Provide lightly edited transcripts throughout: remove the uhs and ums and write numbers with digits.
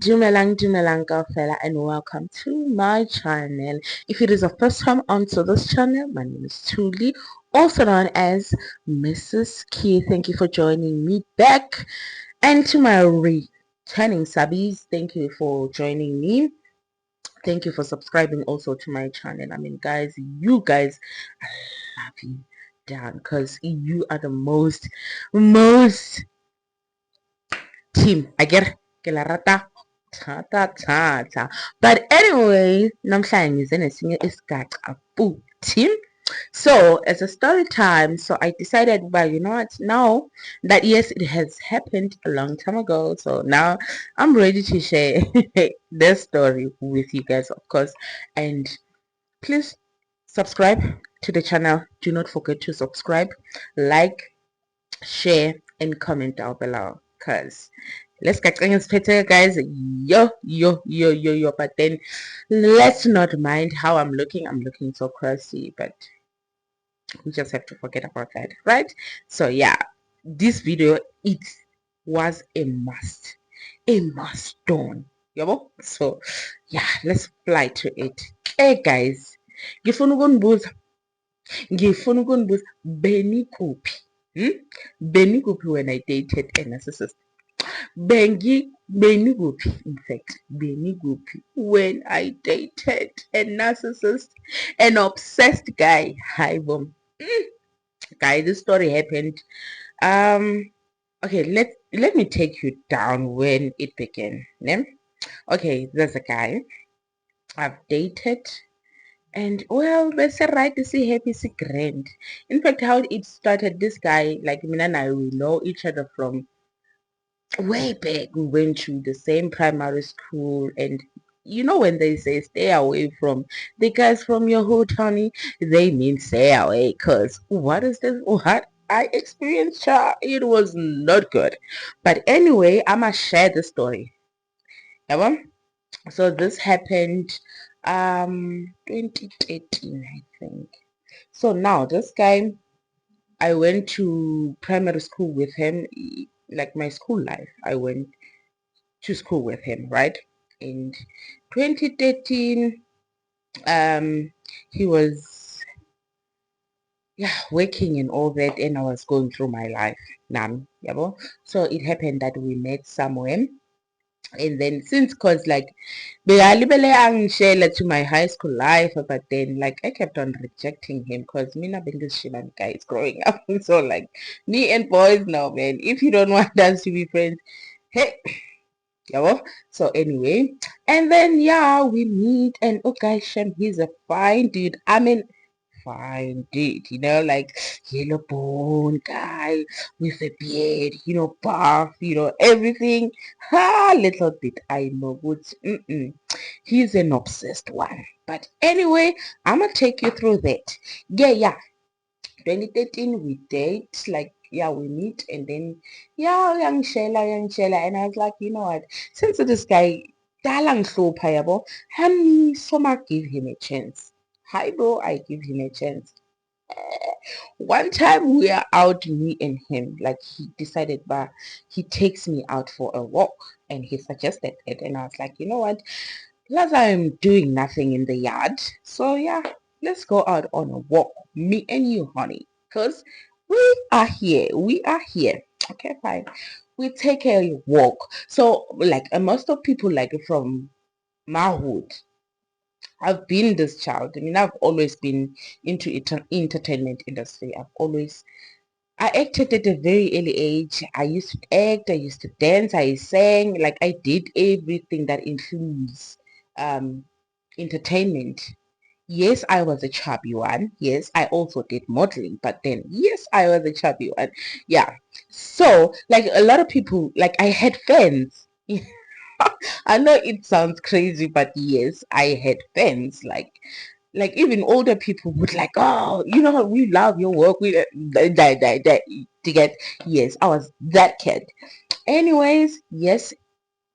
Dumelang Dumelang fella, and welcome to my channel. If it is the first time onto this channel, my name is Thuli, also known as Mrs. Key. Thank you for joining me back. And to my returning subbies, thank you for joining me. Thank you for subscribing also to my channel. I mean, guys, you guys, I love you down because you are the most team. I get rata ta ta ta ta. But anyway, namhlanje ngize nesinye isigaxa futhi. So as a story time, so I decided, well, you know what, now that yes, it has happened a long time ago, so now I'm ready to share this story with you guys, of course. And please subscribe to the channel. Do not forget to subscribe, like, share, and comment down below, because let's get things better, guys. Yo, but then let's not mind how I'm looking so crusty, but we just have to forget about that, right? So yeah, this video, it was a must done. So yeah, let's fly to it. Hey guys, ngifuna ukunibuza beni kuphi? Beni kuphi when I dated a narcissist? Beni kuphi, in fact, beni kuphi when I dated a narcissist, an obsessed guy. Hi, boom. Guy, this story happened. Okay, let me take you down when it began. Yeah? Okay, there's a guy I've dated. And well, let's say right to see happy, see grand. In fact, how it started, this guy, like Mina and I, we know each other from way back. We went to the same primary school, and you know when they say stay away from the guys from your hood, honey, they mean stay away, because what is this? What I experienced, child, it was not good. But anyway, I'ma share the story. Yeah, so this happened 2013, I think. So now this guy, I went to primary school with him, like my school life. I went to school with him, right? In 2013, he was, yeah, working and all that, and I was going through my life. Yabo. So it happened that we met somewhere, and then since cause like share to my high school life, but then like I kept on rejecting him because me not being this shiban guys growing up. So like me and boys now, man, if you don't want us to be friends, hey, yeah. So anyway, and then yeah, we meet, and oh gosh, Shem, he's a fine dude. I mean, fine dude, like yellow bone guy with a beard, buff, everything. Little bit I know, but he's an obsessed one. But anyway, I'm gonna take you through that. Yeah. 2013 we date, like yeah, we meet, and then yeah, young Shella, and I was like, you know what, since this guy dalang so payable, so much give him a chance. Hi bro, I give him a chance. One time we are out, me and him, like he decided, but he takes me out for a walk, and he suggested it, and I was like, you know what, plus I'm doing nothing in the yard, so yeah, let's go out on a walk, me and you, honey, because we are here. Okay, fine, we take a walk. So like most of people like from my hood, I've been this child. I mean, I've always been into entertainment industry. I acted at a very early age. I used to act, I used to dance, I sang, like I did everything that includes um entertainment. Yes, I was a chubby one. Yes, I also did modeling, but then yes, I was a chubby one. Yeah. So like a lot of people, like I had fans. I know it sounds crazy, but yes, I had fans. Like even older people would like, oh, we love your work. We to get. Yes, I was that kid. Anyways, yes,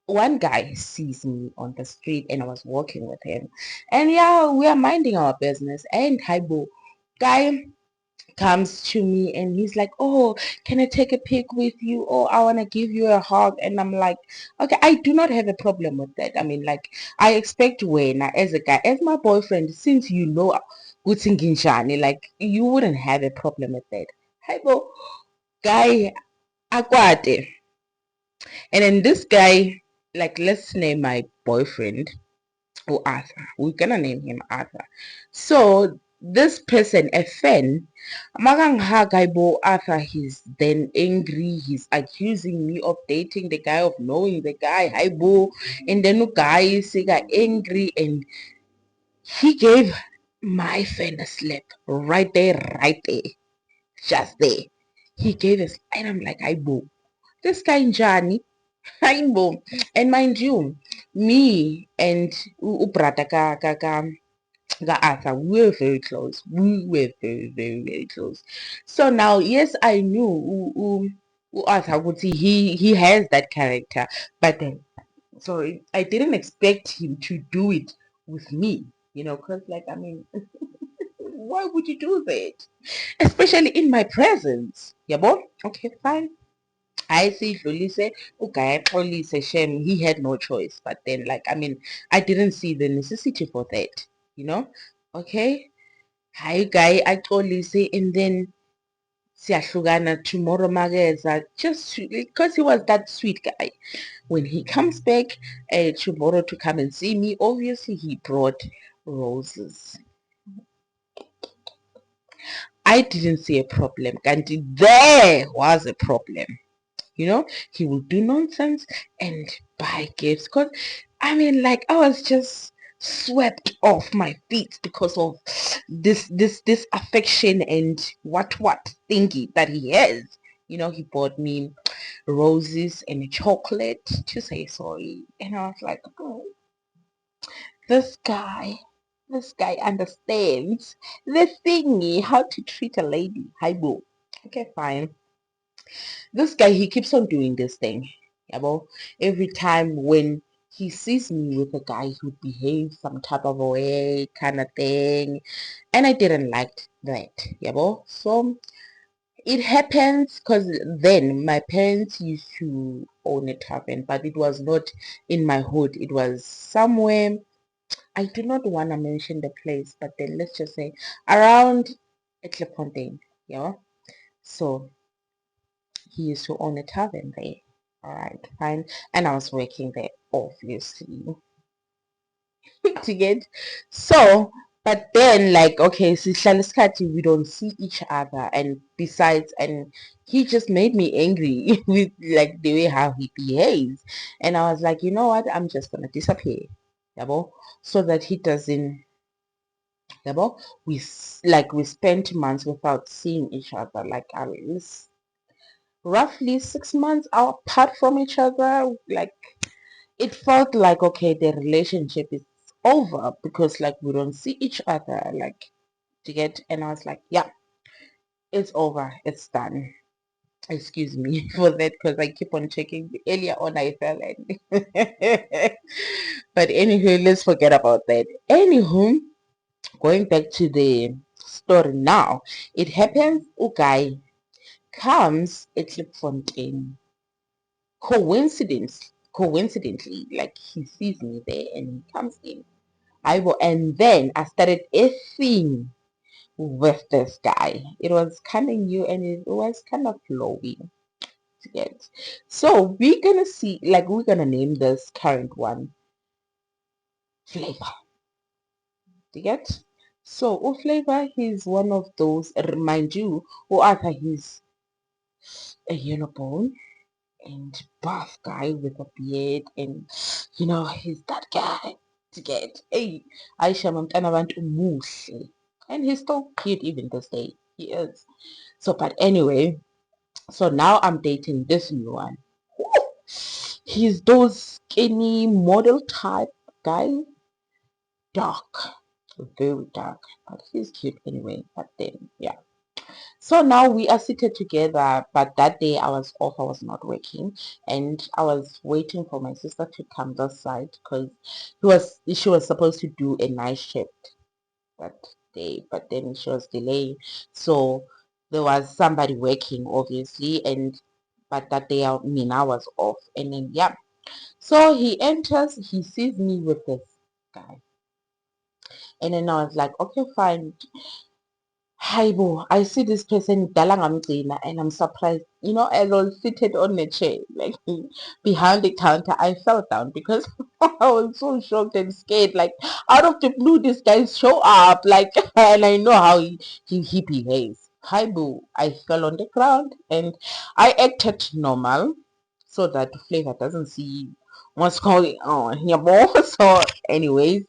one guy sees me on the street, and I was walking with him, and yeah, we are minding our business. And Haibo guy comes to me and he's like, oh, can I take a pic with you? Oh, I want to give you a hug. And I'm like, okay, I do not have a problem with that. I mean, like, I expect when as a guy, as my boyfriend, since you know Gutsing Ginshani, like, you wouldn't have a problem with that. Hey, bo, guy, akwate. And then this guy, like, let's name my boyfriend or Arthur. We're gonna name him Arthur. So this person, a fan, magang hagaibo Arthur, he's then angry, he's accusing me of dating the guy, of knowing the guy, haibo, and then the guy is got angry and he gave my fan a slap right there, just there. He gave us, and I'm like, haibo, this guy in Johnny. Rainbow. And mind you, me and Ubrata ka Arthur, we were very close. We were very close. So now, yes, I knew Arthur would see he has that character, but then sorry, I didn't expect him to do it with me. Because like I mean, why would you do that? Especially in my presence. Yeah, boy. Okay, fine. I see Dlulise, okay, Xolise, Shem, he had no choice. But then, like, I mean, I didn't see the necessity for that, you know? Okay? Hi, guy, I Xolise, and then siyahlukana tomorrow mageza, just because he was that sweet guy. When he comes back tomorrow to come and see me, obviously he brought roses. I didn't see a problem. And there was a problem. He will do nonsense and buy gifts. Because, I mean, like, I was just swept off my feet because of this affection and what thingy that he has. He bought me roses and a chocolate to say sorry. And I was like, oh, this guy, this guy understands the thingy, how to treat a lady. Hi, boo. Okay, fine. This guy, he keeps on doing this thing. Yeah, well, every time when he sees me with a guy who behaves some type of a way, kind of thing, and I didn't like that. Yeah, well, so it happens because then my parents used to own a tavern, but it was not in my hood. It was somewhere. I do not want to mention the place, but then let's just say around Eklefontein. Yeah. So he used to own a tavern there. All right, fine. And I was working there, obviously, to get. So, but then, like, okay, sihlala isikhathi, we don't see each other. And besides, and he just made me angry with, like, the way how he behaves. And I was like, you know what? I'm just going to disappear. Yabo? So that he doesn't. Yabo? We spent months without seeing each other. Like, at least roughly 6 months apart from each other. Like, it felt like, okay, the relationship is over because, like, we don't see each other, like, to get. And I was like, yeah, it's over, it's done. Excuse me for that, because I keep on checking. Earlier on I fell in. But anyway, let's forget about that. Anywho, going back to the story now, it happens guy comes at Klipfontein. Coincidentally, like, he sees me there and he comes in. And then I started effing with this guy. It was kind of new and it was kind of flowy to get. So we're gonna see, like, we're gonna name this current one Flavor. To get. So Flavor, he's one of those. Remind you, Arthur, he's a unicorn and buff guy with a beard, and he's that guy to get. Hey, Aisha Mamtana want umuhle. And he's still cute even this day. He is. So, but anyway, so now I'm dating this new one. He's those skinny model type guy, dark, very dark, but he's cute anyway. But then, yeah. So now we are seated together, but that day I was off, I was not working, and I was waiting for my sister to come this side because she was supposed to do a night shift that day, but then she was delayed. So there was somebody working, obviously, but that day I was off, and then yeah. So he enters, he sees me with this guy, and then I was like, okay, fine. Hi, bo, I see this person and I'm surprised. I was seated on a chair, like behind the counter. I fell down because I was so shocked and scared. Like out of the blue, this guy show up, like, and I know how he behaves. Hi, boo. I fell on the ground and I acted normal so that Flavor doesn't see what's going on. Yeah, bo. So, anyways,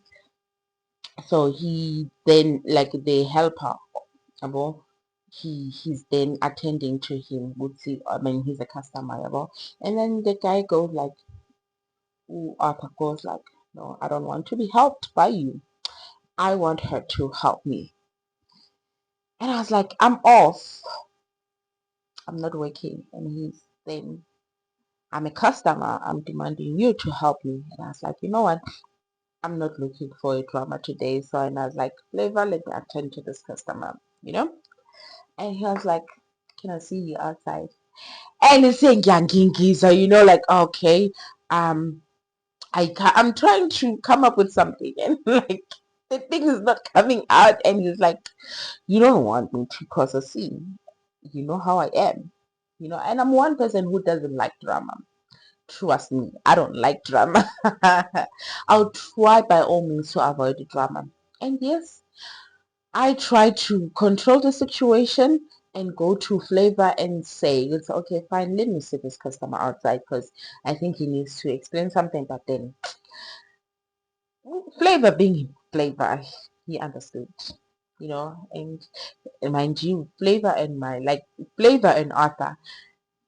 so he then like the helper yabo, he's then attending to him, would see, I mean, he's a customer, yabo. And then the guy goes like, Arthur goes like, no, I don't want to be helped by you, I want her to help me. And I was like, I'm off, I'm not working. And he's then, I'm a customer, I'm demanding you to help me. And I was like, you know what, I'm not looking for a drama today. So, and I was like, Flavor, let me attend to this customer. And he was like, can I see you outside? And he's saying so like, okay, um I'm trying to come up with something, and like the thing is not coming out. And he's like, you don't want me to cause a scene, you know how I am, and I'm one person who doesn't like drama. Trust me, I don't like drama. I'll try by all means to avoid the drama. And yes, I try to control the situation and go to Flavor and say, it's okay, fine, let me see this customer outside because I think he needs to explain something. But then Flavor being Flavor, he understood, and mind you, Flavor and Arthur,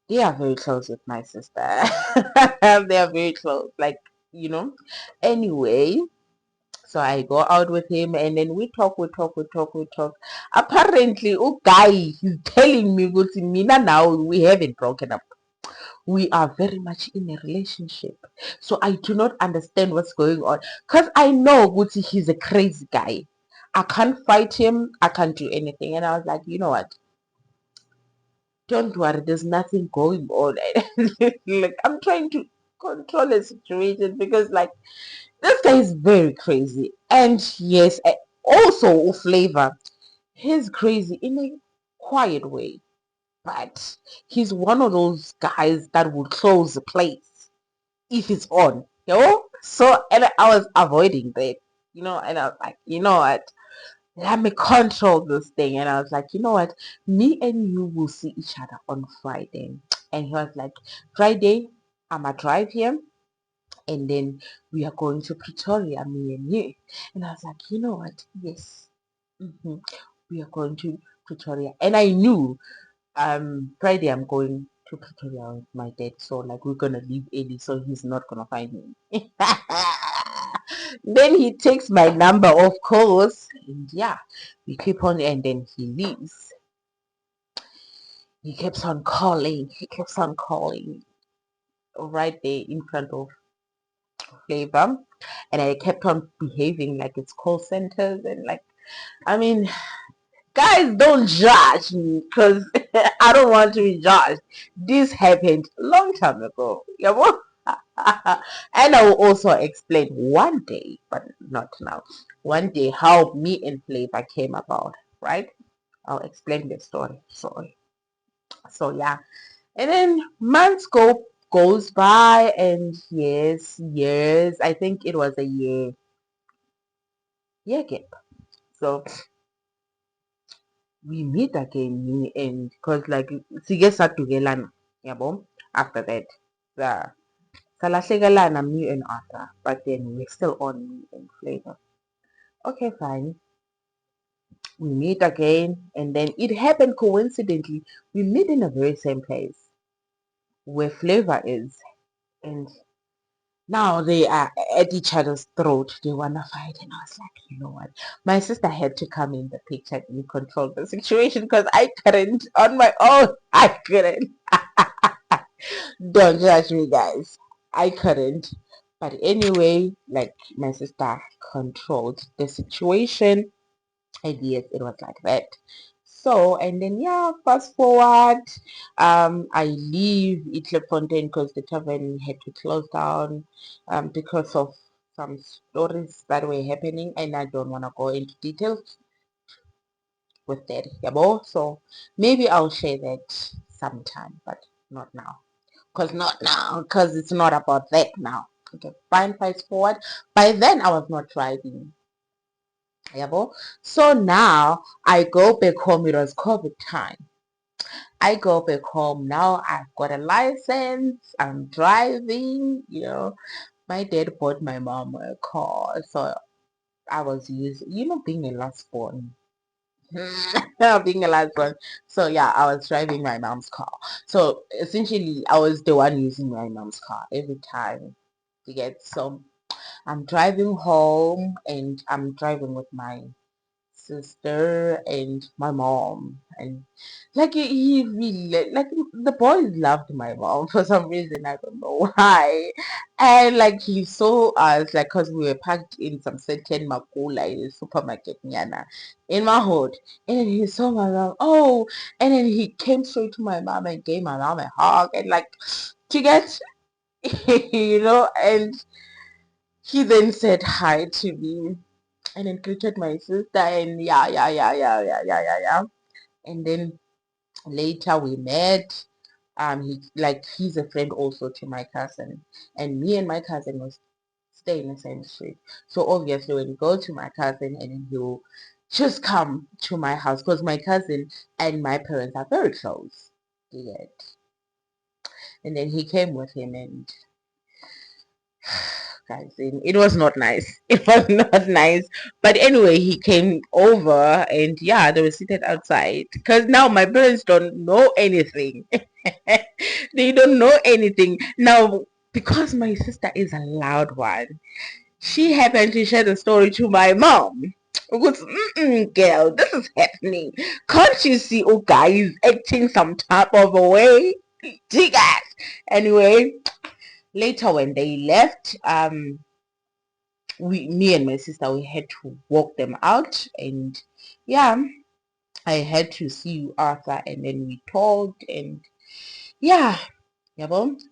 they are very close with my sister. They are very close, like, you know. Anyway, so I go out with him, and then we talk. Apparently, oh guy, he's telling me, Guti, Mina, now we haven't broken up. We are very much in a relationship. So I do not understand what's going on. Because I know Guti, he's a crazy guy. I can't fight him. I can't do anything. And I was like, you know what? Don't worry, there's nothing going on. Like, I'm trying to control the situation because, like, this guy is very crazy. And yes, also Flavor, he's crazy in a quiet way, but he's one of those guys that would close the place if it's on. So, and I was avoiding that, and I was like, you know what, let me control this thing. And I was like, you know what, me and you will see each other on Friday. And he was like, Friday, I'ma drive here, and then we are going to Pretoria, me and you. And I was like, you know what? Yes, we are going to Pretoria. And I knew Friday I'm going to Pretoria with my dad, so like we're gonna leave early, so he's not gonna find me. Then he takes my number, of course, and yeah, we keep on, and then he leaves. He keeps on calling right there in front of Flavor, and I kept on behaving like it's call centers, and like, I mean, guys, don't judge me because I don't want to be judged. This happened a long time ago. Yeah, well, and I will also explain one day, but not now. One day how me and Flavor came about, right? I'll explain the story. Sorry. So yeah, and then months goes by, and yes, years. I think it was a year gap. So we meet again, me and, because like sige satugelana, yabo. After that, yeah, salahlekelana, me and Arthur, but then we're still on me and Flavor. Okay, fine. We meet again, and then it happened coincidentally. We meet in the very same place where Flavor is, and now they are at each other's throat. They wanna fight, and I was like, you know what? My sister had to come in the picture and control the situation because I couldn't on my own. I couldn't. Don't judge me, guys. I couldn't. But anyway, like my sister controlled the situation, and yes, it was like that. So, and then yeah, fast forward, I leave Fontaine because the tavern had to close down because of some stories that were happening, and I don't want to go into details with that, yabo. So maybe I'll share that sometime, but not now. Because it's not about that now. Okay, fine, fast forward. By then, I was not driving. Yabo. So now I go back home. It was COVID time. I go back home now. I've got a license. I'm driving. My dad bought my mom a car, so I was using, being a last born. Being a last born. So yeah, I was driving my mom's car. So essentially, I was the one using my mom's car every time. You get, so I'm driving home and I'm driving with my sister and my mom, and like he really, like, the boys loved my mom for some reason. I don't know why. And like he saw us, like, because we were packed in some certain makula in the supermarket nyana in my hood, and then he saw my mom. Oh, and then he came straight to my mom and gave my mom a hug, and like, to get and he then said hi to me and then greeted my sister, and yeah, yeah, yeah, yeah, yeah, yeah, yeah, yeah. And then later we met. He's a friend also to my cousin, and me and my cousin was stay in the same street. So obviously when you go to my cousin, and then he'll just come to my house because my cousin and my parents are very close. Yeah. And then he came with him, and guys, it was not nice. It was not nice. But anyway, he came over, and yeah, they were seated outside because now my parents don't know anything. They don't know anything now, because my sister is a loud one. She happened to share the story to my mom. Because, girl, this is happening. Can't you see, oh, guys acting some type of a way? Jigas. Anyway, later when they left, me and my sister, we had to walk them out, and yeah, I had to see Arthur, and then we talked, and yeah,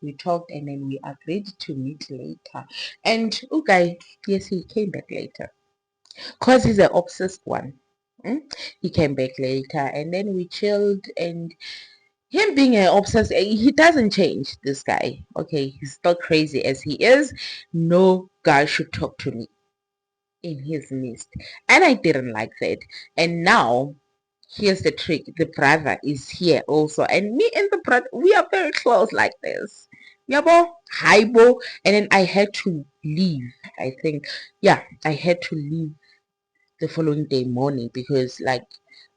we talked, and then we agreed to meet later. And okay, yes, he came back later because he's an obsessed one. He came back later, and then we chilled, and him being an obsessed, he doesn't change. This guy, okay, he's still crazy as he is. No guy should talk to me in his midst, and I didn't like that. And now here's the trick: the brother is here also, and me and the brother, we are very close like this. Yabo, hibo. And then I had to leave. I think, yeah, I had to leave the following day morning because, like,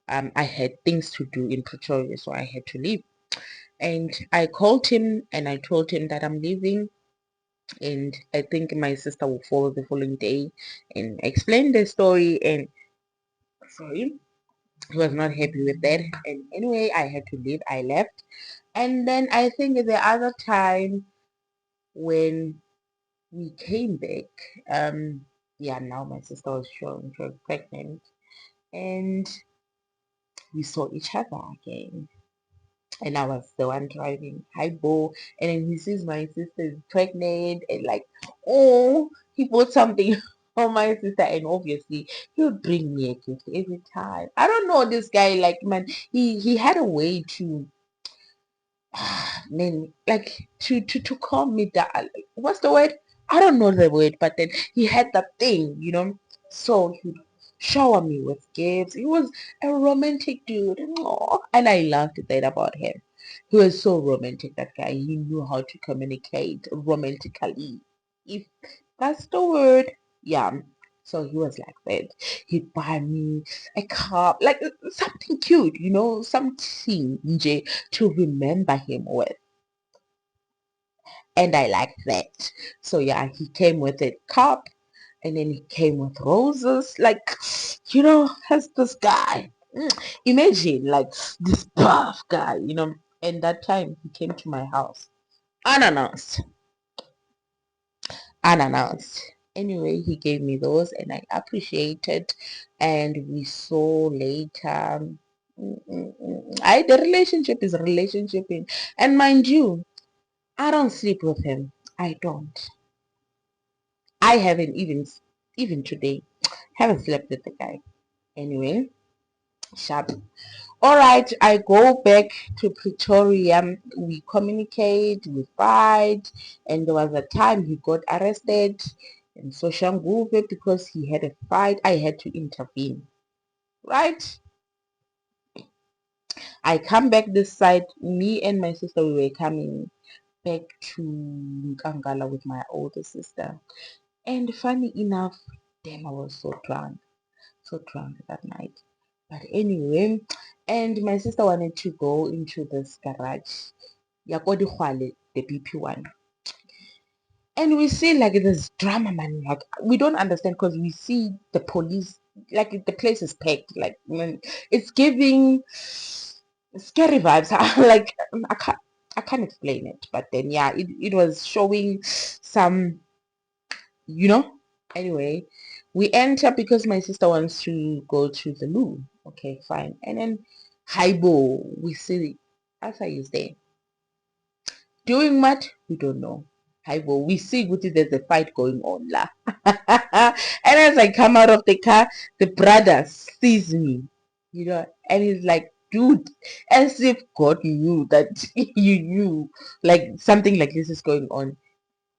I had things to do in Pretoria, so I had to leave. And I called him and I told him that I'm leaving, and I think my sister will follow the following day and explain the story. And sorry, he was not happy with that. And anyway, I had to leave. I left. And then I think the other time when we came back, yeah, now my sister was showing she was pregnant, and we saw each other again. And I was the one driving. Hi, Bo. And then he sees my sister is pregnant, and like, oh, he bought something for my sister, and obviously he would bring me a gift every time. I don't know this guy, like, man, he had a way to man, like, to calm me down. What's the word? I don't know the word, but then he had that thing, so he'd shower me with gifts. He was a romantic dude. Aw, and I loved that about him. He was so romantic, that guy. He knew how to communicate romantically, if that's the word. Yeah. So he was like that. He'd buy me a cup, like something cute, something nje to remember him with. And I like that. So yeah, he came with a cup, and then he came with roses. Like, has this guy. Imagine, like, this buff guy, And that time he came to my house unannounced. Unannounced. Anyway, he gave me those and I appreciated. And we saw later. The relationship is relationship, and mind you, I don't sleep with him. I don't. I haven't even today haven't slept with the guy. Anyway, sharp. All right, I go back to Pretoria. We communicate, we fight, and there was a time he got arrested in Soshanguve because he had a fight. I had to intervene. Right? I come back this side. Me and my sister, we were coming back to Nkangala with my older sister. And funny enough, damn, I was so drunk that night. But anyway, and my sister wanted to go into this garage, Yakodi Hwale, the BP one. And we see like this drama, man. Like we don't understand because we see the police, like the place is packed. Like it's giving scary vibes. Like I can't explain it. But then yeah, it was showing some, you know. Anyway, we enter because my sister wants to go to the loo. Okay, fine. And then Haibo, we see Asa is there. Doing what? We don't know. Haibo, we see what is there's a fight going on la. And as I come out of the car, the brother sees me, and he's like, dude, as if God knew that you knew like something like this is going on.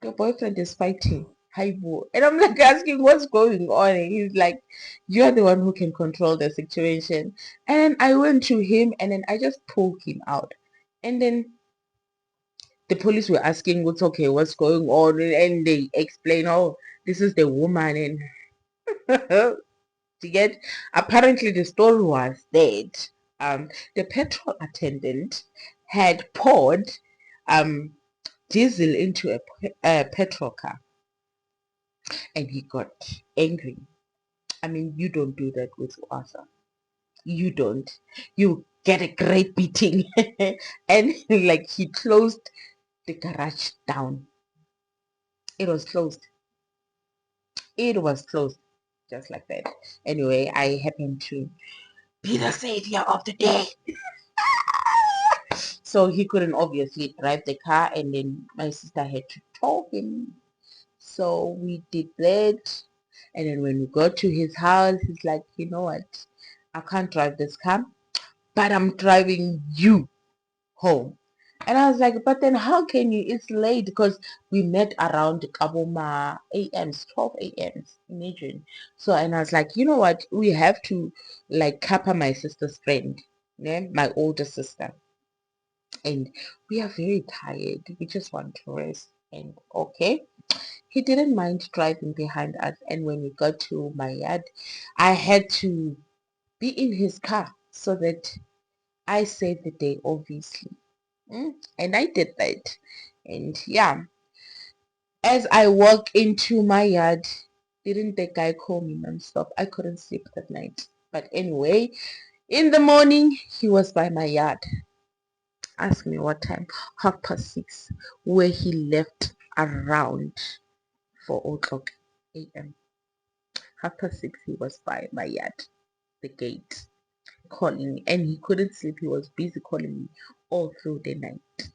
Your boyfriend is fighting. Haibo. And I'm like asking what's going on. And he's like, you're the one who can control the situation. And then I went to him and then I just pulled him out. And then the police were asking what's okay, what's going on, and they explain, oh, this is the woman, and to get apparently the story was that the petrol attendant had poured um diesel into a petrol car, and he got angry. I mean, you don't do that with Arthur. You don't. You get a great beating. And like he closed the garage down. It was closed. It was closed just like that. Anyway, I happened to be the savior of the day. So he couldn't obviously drive the car, and then my sister had to tow him. So we did that. And then when we got to his house, he's like, you know what? I can't drive this car, but I'm driving you home. And I was like, but then how can you? It's late because we met around Kaboma AMs, 12 AMs. Imagine. So, and I was like, you know what? We have to like cover my sister's friend, yeah? My older sister. And we are very tired. We just want to rest. And okay. He didn't mind driving behind us. And when we got to my yard, I had to be in his car so that I saved the day, obviously. And I did that. And yeah, as I walk into my yard, didn't the guy call me non-stop? I couldn't sleep that night. But anyway, in the morning, he was by my yard. Ask me what time. 6:30, where he left around 4 o'clock a.m. 6:30, he was by my yard, the gate, calling me. And he couldn't sleep. He was busy calling me all through the night.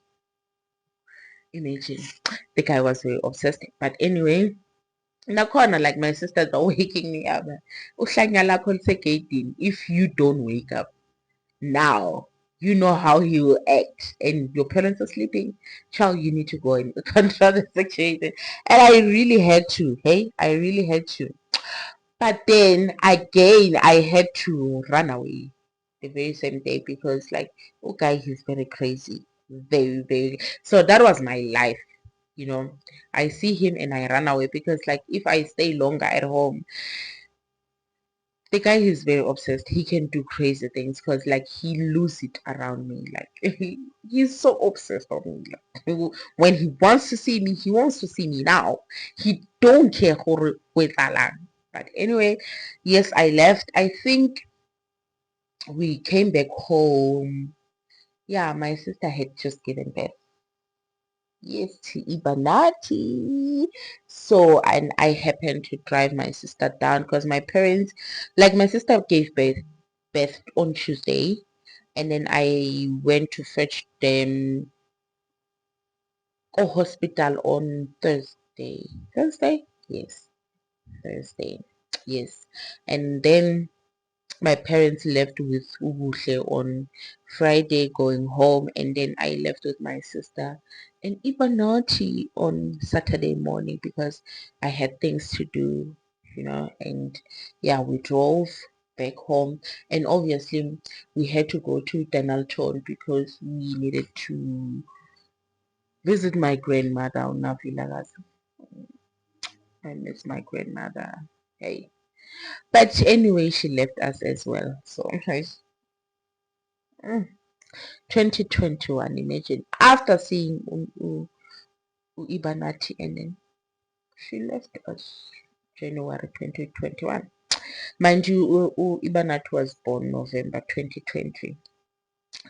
Imagine. The guy was very obsessed. But anyway, nakhona like my sisters are waking me up. Uhlanya lakho lisegedini. If you don't wake up now, you know how he will act. And your parents are sleeping. Child, you need to go and control the situation. And I really had to. Hey, I really had to. But then again, I had to run away the very same day because like, okay, he's very crazy. Very, very. So that was my life. I see him and I run away because like if I stay longer at home, the guy is very obsessed. He can do crazy things because like he lose it around me. Like he's so obsessed on me. Like, when he wants to see me, he wants to see me now. He don't care with Alan. But anyway, yes, I left. I think we came back home. Yeah, my sister had just given birth. Yes, to Ibanati. So, and I happened to drive my sister down because my parents, like my sister gave birth on Tuesday. and then I went to fetch them hospital on Thursday, yes, Thursday, yes. And then my parents left with Ubuhle on Friday going home, and then I left with my sister and Ibanati on Saturday morning because I had things to do, and yeah, we drove back home, and obviously we had to go to Danalton because we needed to visit my grandmother on Navilagas. I miss my grandmother. Hey. But anyway, she left us as well. So mm, 2021, imagine. After seeing Ibanati, and then she left us January 2021. Mind you, Ibanati was born November 2020.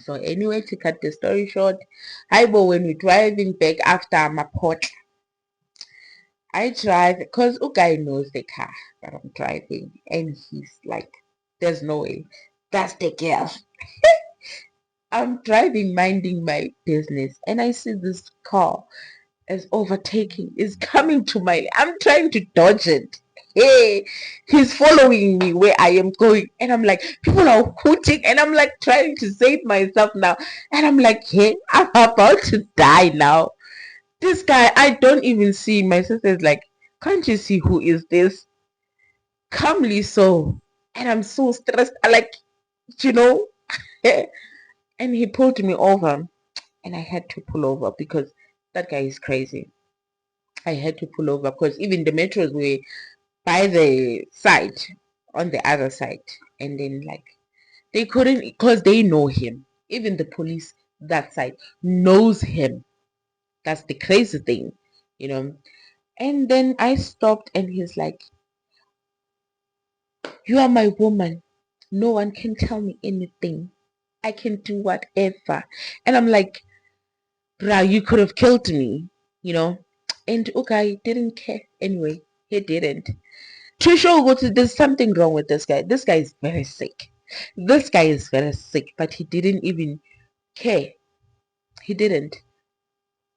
So anyway, to cut the story short, but when we're driving back after Mapot, I drive because Ugai knows the car that I'm driving, and he's like, there's no way. That's the girl. I'm driving, minding my business, and I see this car is overtaking, is coming to my. I'm trying to dodge it. Hey, he's following me where I am going, and I'm like, people are hooting, and I'm like trying to save myself now, and I'm like, hey, I'm about to die now. This guy, I don't even see. My sister's like, can't you see who is this? Calmly so, and I'm so stressed. I like, you know, and he pulled me over. And I had to pull over because that guy is crazy. I had to pull over because even the metros were by the side, on the other side, and then like they couldn't because they know him. Even the police that side knows him. That's the crazy thing. And then I stopped, and he's like, "You are my woman. No one can tell me anything. I can do whatever." And I'm like, bruh, you could have killed me, you know. And okay, didn't care anyway. He didn't. Trisha, there's something wrong with this guy. This guy is very sick. This guy is very sick, but he didn't even care. He didn't.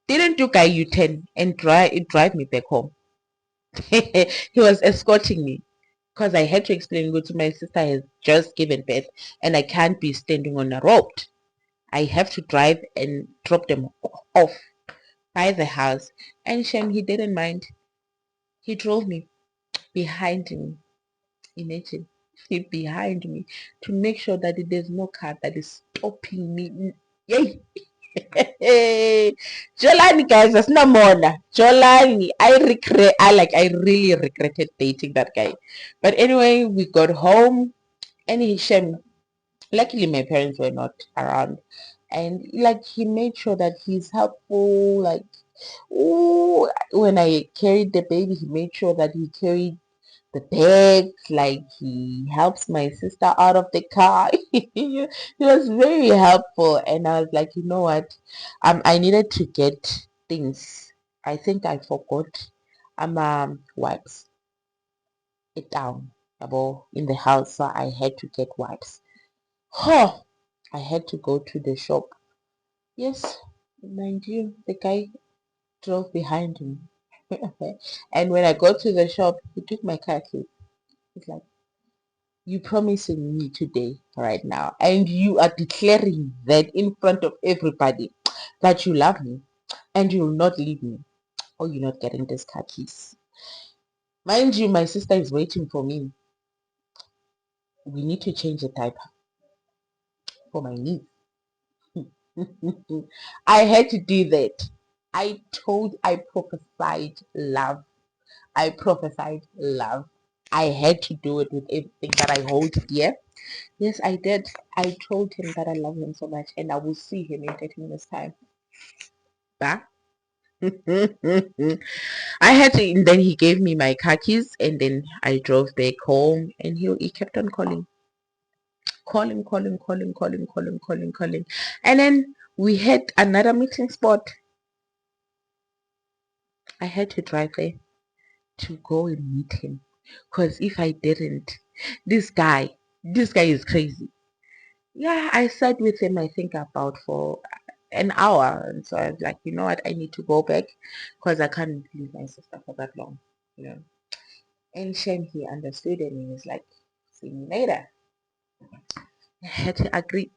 Didn't do guy U10 and drive me back home. He was escorting me because I had to explain to my sister has just given birth and I can't be standing on a road. I have to drive and drop them off by the house. And Shem, he didn't mind. He drove me behind me. Imagine, he behind me to make sure that there's no car that is stopping me. Yay! Jolani, guys, that's not more. Jolani, I really regretted dating that guy. But anyway, we got home, and Shem, luckily my parents were not around, and like he made sure that he's helpful. Like, oh, when I carried the baby, he made sure that he carried the bags, like he helps my sister out of the car. He was very helpful, and I was like, you know what, I needed to get things. I think I forgot wipes it down about in the house, so I had to get wipes. Huh, I had to go to the shop. Yes, mind you, the guy drove behind me. And when I got to the shop, he took my car keys. He's like, you promising me today, right now, and you are declaring that in front of everybody that you love me and you will not leave me, or you're not getting this car keys. Mind you, my sister is waiting for me. We need to change the diaper for my niece. I had to do that. I prophesied love. I prophesied love. I had to do it with everything that I hold dear. Yes, I did. I told him that I love him so much and I will see him in 30 minutes time. Bah. I had to, and then he gave me my car keys, and then I drove back home, and he kept on calling. And then we had another meeting spot. I had to drive there to go and meet him. Because if I didn't, this guy is crazy. yeah, I sat with him, I think about for an hour. And so I was like, you know what, I need to go back because I can't leave my sister for that long, you know. And Shem, he understood and he was like, see me later. I had to agree.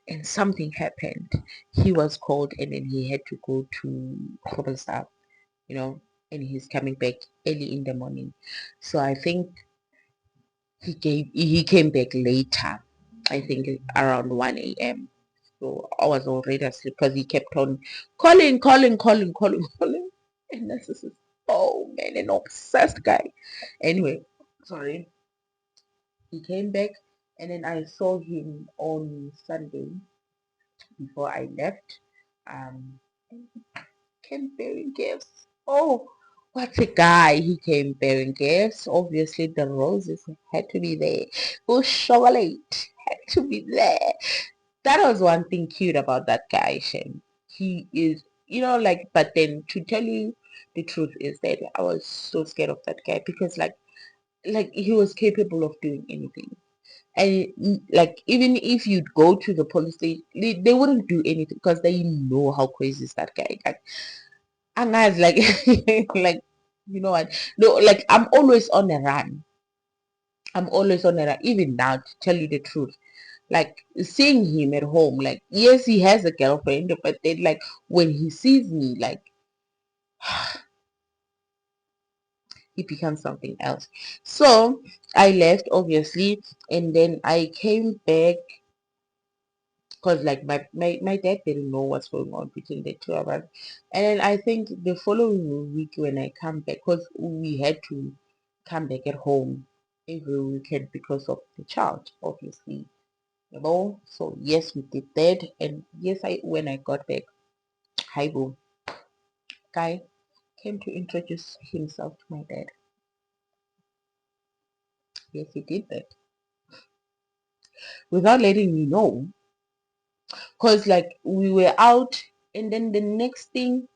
And something happened. He was called and then he had to go to Grobelstad, you know, and he's coming back early in the morning. So I think he came back later. I think around 1 a.m. So I was already asleep because he kept on calling. And this is, oh man, an obsessed guy. Anyway, sorry. He came back and then I saw him on Sunday before I left. And he came bearing gifts. Oh, what a guy. He came bearing gifts. Obviously, the roses had to be there. Oh, chocolate had to be there. That was one thing cute about that guy, Shem. He is, like, but then to tell you the truth is that I was so scared of that guy because, like he was capable of doing anything. And like even if you'd go to the police station, they wouldn't do anything because they know how crazy is that guy. Like, and I was like, like, you know what? No, like I'm always on a run. I'm always on a run. Even now, to tell you the truth, like seeing him at home, like yes, he has a girlfriend, but then like when he sees me, like he becomes something else. So I left obviously, and then I came back because like my dad didn't know what's going on between the two of us. And then I think the following week when I come back, because we had to come back at home every weekend because of the child, obviously. So yes, we did that. And yes, I when I got back, Haibo guy came to introduce himself to my dad. Yes, he did that without letting me know. Because like we were out, and then the next thing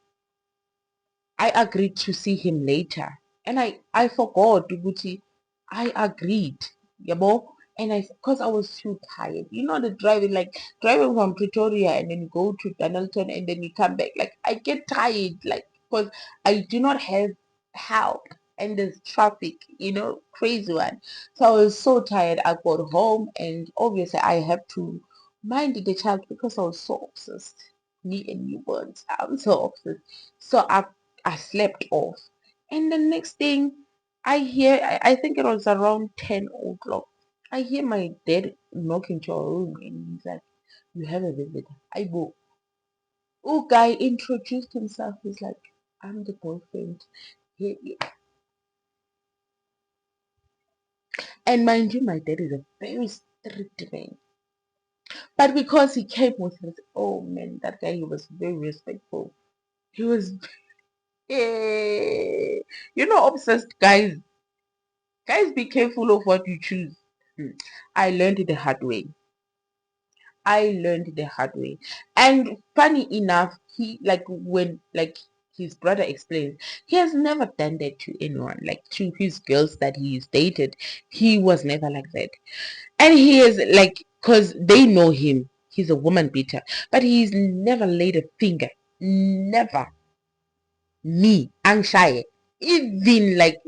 I agreed to see him later. And I forgot, Gucci. I agreed. Yabo. And because I was too tired. You know the driving, like driving from Pretoria and then go to Donaldton and then you come back. Like I get tired, like because I do not have help and there's traffic, crazy one. So I was so tired. I got home and obviously I have to mind the child because I was so obsessed. Me and newborns. I'm so obsessed. So I slept off. And the next thing I hear, I think it was around 10 o'clock. I hear my dad knock into our room and he's like, you have a visitor. I go. Oh, guy introduced himself. He's like, I'm the boyfriend. And mind you, my dad is a very strict man. But because he came with us, oh man, that guy, he was very respectful. He was, eh, obsessed guys. Guys, be careful of what you choose. Hmm. I learned it the hard way. I learned the hard way. And funny enough, he like when like his brother explained, he has never done that to anyone. Like to his girls that he's dated, he was never like that. And he is like, cause they know him. He's a woman beater, but he's never laid a finger. Never. Me, I'm shy. Even like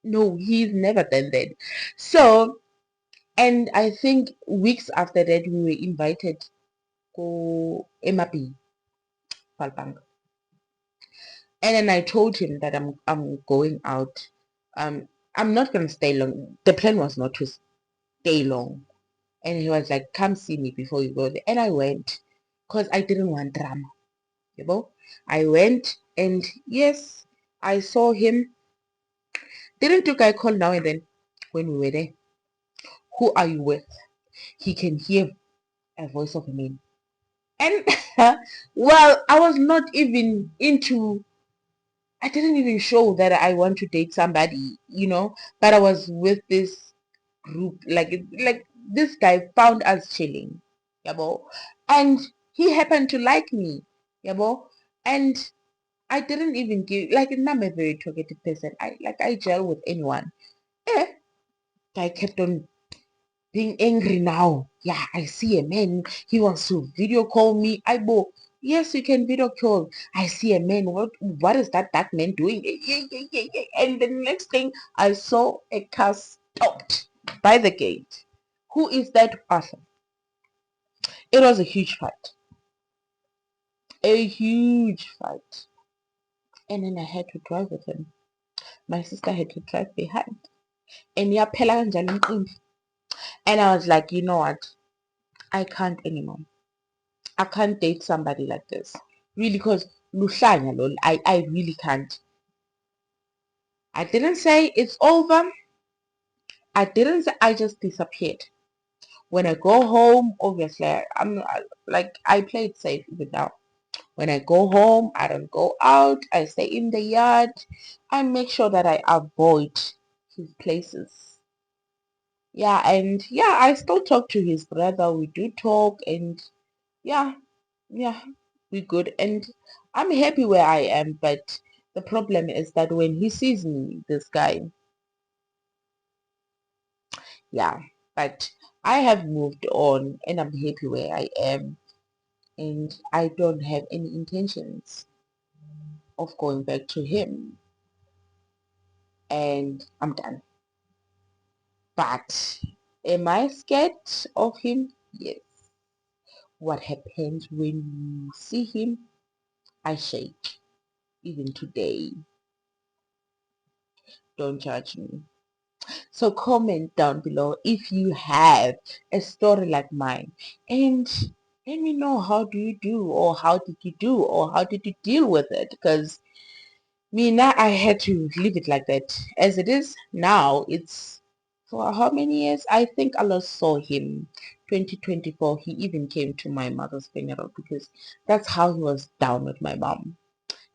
no, he's never done that. So and I think weeks after that, we were invited to MAP, Palpang. And then I told him that I'm going out. I'm not gonna stay long. The plan was not to stay long. And he was like, "Come see me before you go there." And I went, cause I didn't want drama. You know, I went, and yes, I saw him. Didn't you guys call now and then when we were there? Who are you with? He can hear a voice of a man. And well, I was not even into, I didn't even show that I want to date somebody, but I was with this group, like this guy found us chilling, yabo, and he happened to like me, yabo, and I didn't even give, like, I'm a very talkative person. I gel with anyone. Eh, guy kept on being angry now. Yeah, I see a man. He wants to video call me. I go, yes, you can video call. I see a man. What is that man doing? And the next thing, I saw a car stopped by the gate. Who is that person? It was a huge fight. A huge fight. And then I had to drive with him. My sister had to drive behind. And and I was like, you know what? I can't anymore. I can't date somebody like this. Really, because I really can't. I didn't say it's over. I didn't say I just disappeared. When I go home, obviously, like I play it safe even now. When I go home, I don't go out. I stay in the yard. I make sure that I avoid his places. Yeah, and yeah, I still talk to his brother. We do talk, and yeah, yeah, we good. And I'm happy where I am, but the problem is that when he sees me, this guy, yeah, but I have moved on and I'm happy where I am, and I don't have any intentions of going back to him, and I'm done. But am I scared of him? Yes. What happens when you see him? I shake. Even today. Don't judge me. So comment down below if you have a story like mine, and let me know, how do you do, or how did you do, or how did you deal with it? Because me now, I had to leave it like that. As it is now, it's for how many years? I think I last saw him 2024. He even came to my mother's funeral because that's how he was down with my mom.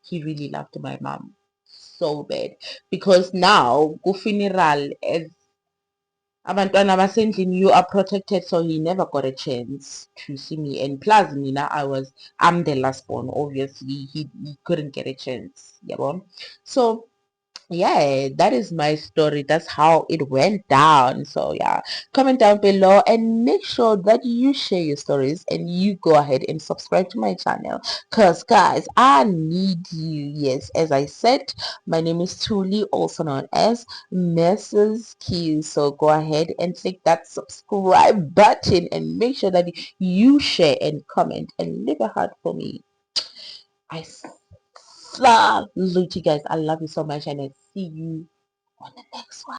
He really loved my mom so bad, because now go funeral as abantwana basendlini, you are protected, so he never got a chance to see me. And plus mina, I'm the last born, obviously he couldn't get a chance, yeah. So yeah, that is my story. That's how it went down. So yeah, comment down below and make sure that you share your stories, and you go ahead and subscribe to my channel, because guys, I need you. Yes, as I said, my name is Thuli, also known as Mrs. Q. So go ahead and click that subscribe button and make sure that you share and comment and leave a heart for me. I salute you guys. I love you so much, and I see you on the next one.